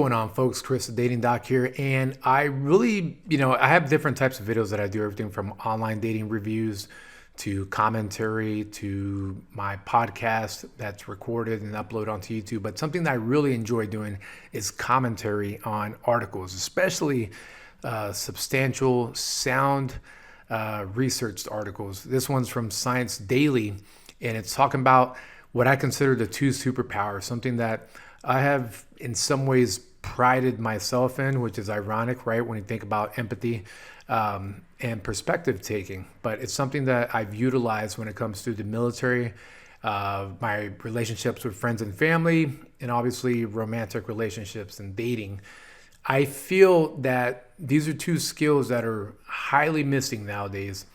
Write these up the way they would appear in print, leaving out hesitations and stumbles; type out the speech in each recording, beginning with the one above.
going on, folks? Chris, the Dating Doc here. And I really, I have different types of videos that I do, everything from online dating reviews to commentary to my podcast that's recorded and uploaded onto YouTube. But something that I really enjoy doing is commentary on articles, especially substantial, sound researched articles. This one's from Science Daily, and it's talking about what I consider the two superpowers, something that I have in some ways prided myself in, which is ironic, right? When you think about empathy and perspective taking, but it's something that I've utilized when it comes to the military, my relationships with friends and family, and obviously romantic relationships and dating. I feel that these are two skills that are highly missing nowadays.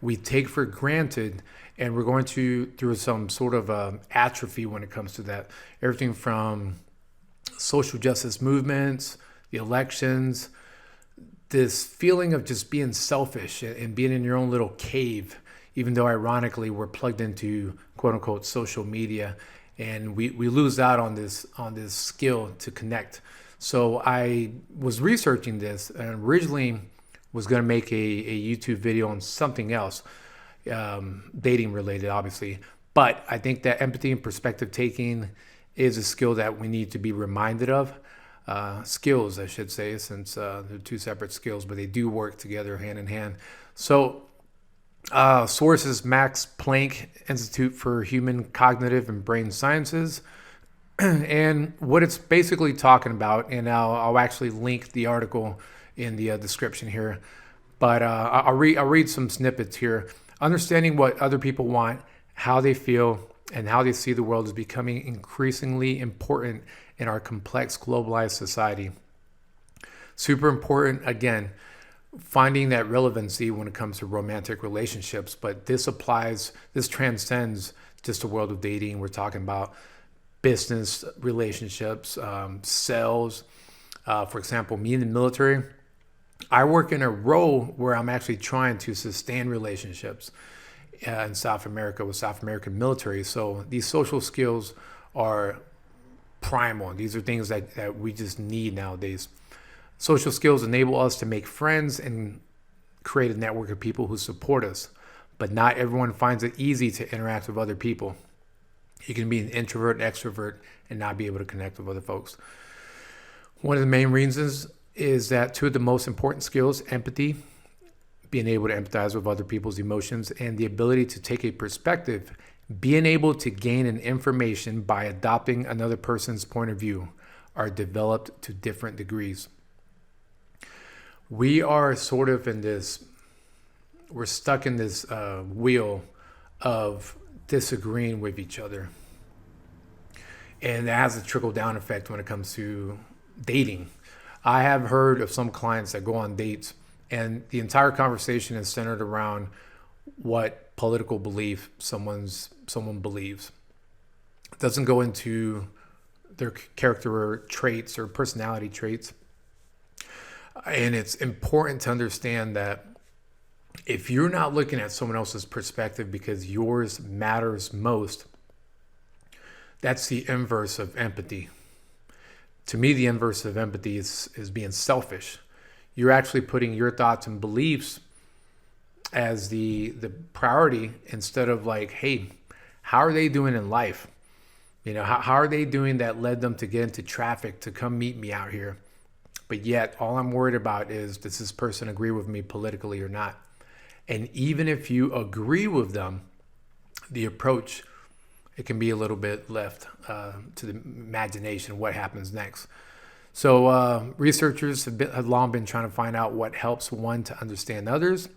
We take for granted, and we're going through some sort of atrophy when it comes to that. Everything from social justice movements, the elections, this feeling of just being selfish and being in your own little cave, even though ironically we're plugged into quote unquote social media, and we lose out on this skill to connect. So I was researching this and originally was going to make a YouTube video on something else, dating related, obviously. But I think that empathy and perspective taking is a skill that we need to be reminded of. Skills, I should say, since they're two separate skills, but they do work together hand in hand. So sources: Max Planck Institute for Human Cognitive and Brain Sciences. And what it's basically talking about, and I'll actually link the article in the description here, but I'll read some snippets here. Understanding what other people want, how they feel, and how they see the world is becoming increasingly important in our complex globalized society. Super important, again, finding that relevancy when it comes to romantic relationships, but this transcends just the world of dating. We're talking about business relationships, sales. For example, me in the military, I work in a role where I'm actually trying to sustain relationships in South America with South American military. So these social skills are primal. These are things that we just need nowadays. Social skills enable us to make friends and create a network of people who support us, but not everyone finds it easy to interact with other people. You can be an introvert, extrovert, and not be able to connect with other folks. One of the main reasons is that two of the most important skills, empathy, being able to empathize with other people's emotions, and the ability to take a perspective, being able to gain an information by adopting another person's point of view, are developed to different degrees. We are sort of we're stuck in this wheel of disagreeing with each other. And that has a trickle-down effect when it comes to dating. I have heard of some clients that go on dates and the entire conversation is centered around what political belief someone believes. It doesn't go into their character traits or personality traits. And it's important to understand that if you're not looking at someone else's perspective because yours matters most, that's the inverse of empathy. To me, the inverse of empathy is being selfish. You're actually putting your thoughts and beliefs as the priority instead of like, hey, how are they doing in life? How are they doing that led them to get into traffic to come meet me out here? But yet all I'm worried about is, does this person agree with me politically or not? And even if you agree with them, the approach, it can be a little bit left to the imagination, what happens next. So researchers have long been trying to find out what helps one to understand others.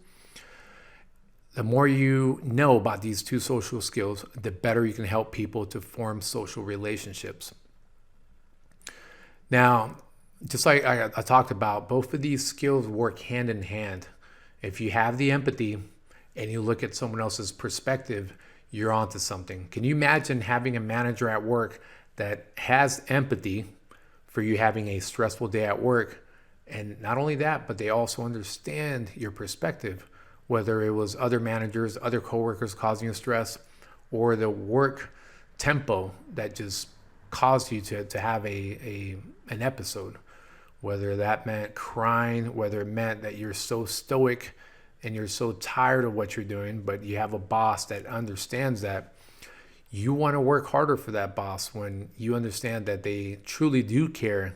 The more you know about these two social skills, the better you can help people to form social relationships. Now, just like I talked about, both of these skills work hand in hand. If you have the empathy and you look at someone else's perspective, you're onto something. Can you imagine having a manager at work that has empathy for you having a stressful day at work? And not only that, but they also understand your perspective, whether it was other managers, other coworkers causing you stress, or the work tempo that just caused you to have an episode, whether that meant crying, whether it meant that you're so stoic and you're so tired of what you're doing, but you have a boss that understands that. You want to work harder for that boss when you understand that they truly do care,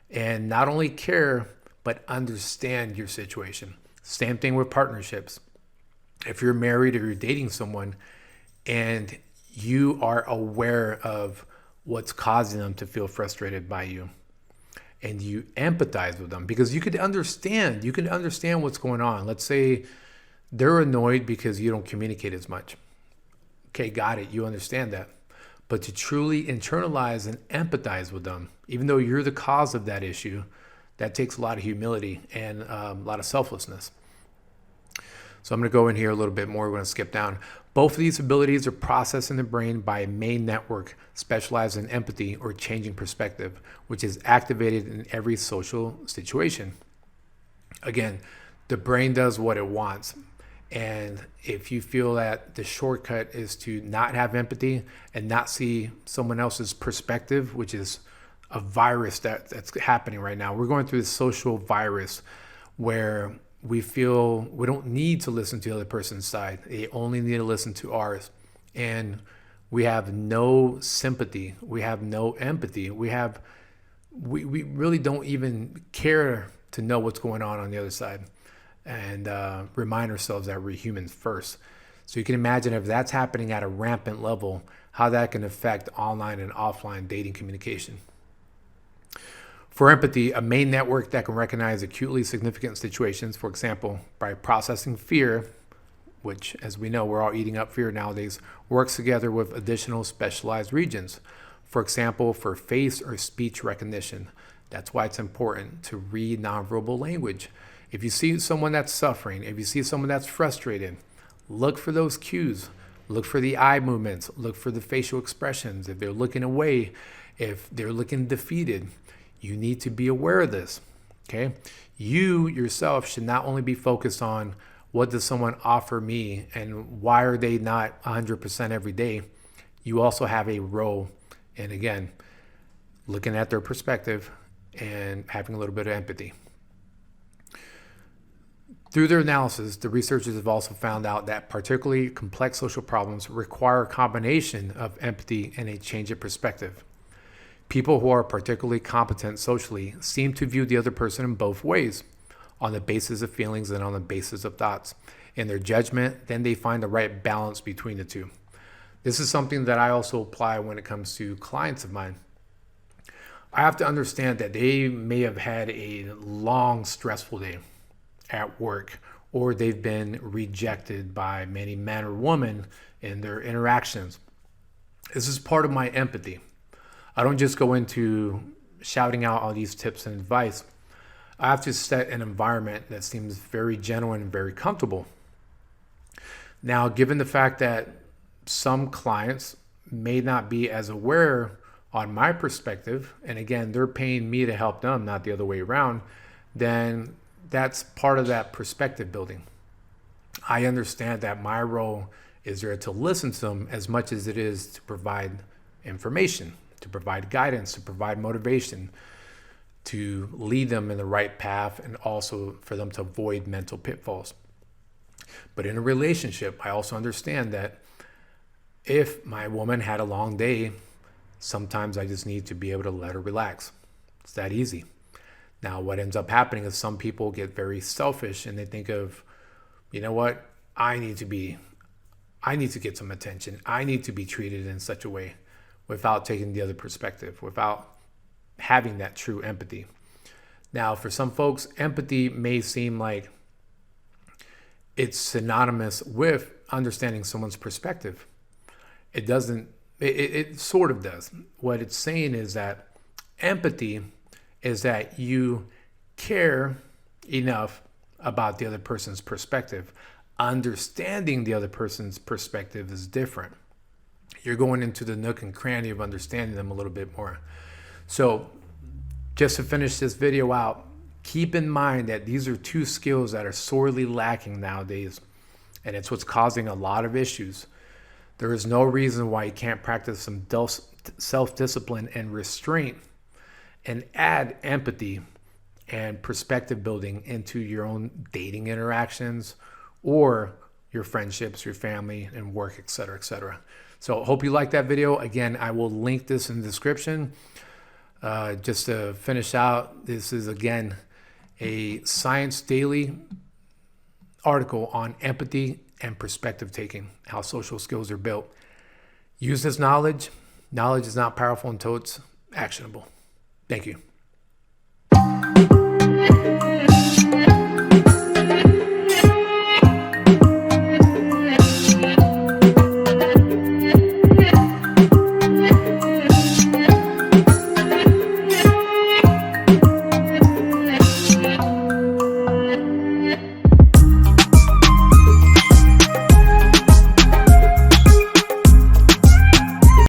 and not only care, but understand your situation. Same thing with partnerships. If you're married or you're dating someone and you are aware of what's causing them to feel frustrated by you, and you empathize with them, because you can understand what's going on. Let's say they're annoyed because you don't communicate as much. Okay, got it. You understand that. But to truly internalize and empathize with them, even though you're the cause of that issue, that takes a lot of humility and a lot of selflessness. So I'm going to go in here a little bit more. We're going to skip down. Both of these abilities are processed in the brain by a main network specialized in empathy or changing perspective, which is activated in every social situation. Again, the brain does what it wants. And if you feel that the shortcut is to not have empathy and not see someone else's perspective, which is a virus that's happening right now. We're going through this social virus where we feel we don't need to listen to the other person's side. They only need to listen to ours. And we have no sympathy. We have no empathy. We really don't even care to know what's going on the other side, and remind ourselves that we're humans first. So you can imagine if that's happening at a rampant level, how that can affect online and offline dating communication. For empathy, a main network that can recognize acutely significant situations, for example, by processing fear, which, as we know, we're all eating up fear nowadays, works together with additional specialized regions. For example, for face or speech recognition. That's why it's important to read nonverbal language. If you see someone that's suffering, if you see someone that's frustrated, look for those cues. Look for the eye movements. Look for the facial expressions. If they're looking away, if they're looking defeated, you need to be aware of this, okay? You yourself should not only be focused on what does someone offer me and why are they not 100% every day. You also have a role. And again, looking at their perspective and having a little bit of empathy. Through their analysis, the researchers have also found out that particularly complex social problems require a combination of empathy and a change of perspective. People who are particularly competent socially seem to view the other person in both ways, on the basis of feelings and on the basis of thoughts. In their judgment, then they find the right balance between the two. This is something that I also apply when it comes to clients of mine. I have to understand that they may have had a long, stressful day at work, or they've been rejected by many men or women in their interactions. This is part of my empathy. I don't just go into shouting out all these tips and advice. I have to set an environment that seems very genuine and very comfortable. Now, given the fact that some clients may not be as aware on my perspective, and again, they're paying me to help them, not the other way around, then that's part of that perspective building. I understand that my role is there to listen to them as much as it is to provide information, to provide guidance, to provide motivation, to lead them in the right path, and also for them to avoid mental pitfalls. But in a relationship, I also understand that if my woman had a long day, sometimes I just need to be able to let her relax. It's that easy. Now, what ends up happening is some people get very selfish and they think of, you know what, I need to get some attention. I need to be treated in such a way, without taking the other perspective, without having that true empathy. Now, for some folks, empathy may seem like it's synonymous with understanding someone's perspective. It doesn't, it sort of does. What it's saying is that empathy is that you care enough about the other person's perspective. Understanding the other person's perspective is different. You're going into the nook and cranny of understanding them a little bit more. So just to finish this video out, keep in mind that these are two skills that are sorely lacking nowadays, and it's what's causing a lot of issues. There is no reason why you can't practice some self-discipline and restraint, and add empathy and perspective building into your own dating interactions or your friendships, your family, and work, et cetera, et cetera. So hope you like that video. Again, I will link this in the description. Just to finish out, this is again a Science Daily article on empathy and perspective taking, how social skills are built. Use this knowledge. Knowledge is not powerful until it's actionable. Thank you.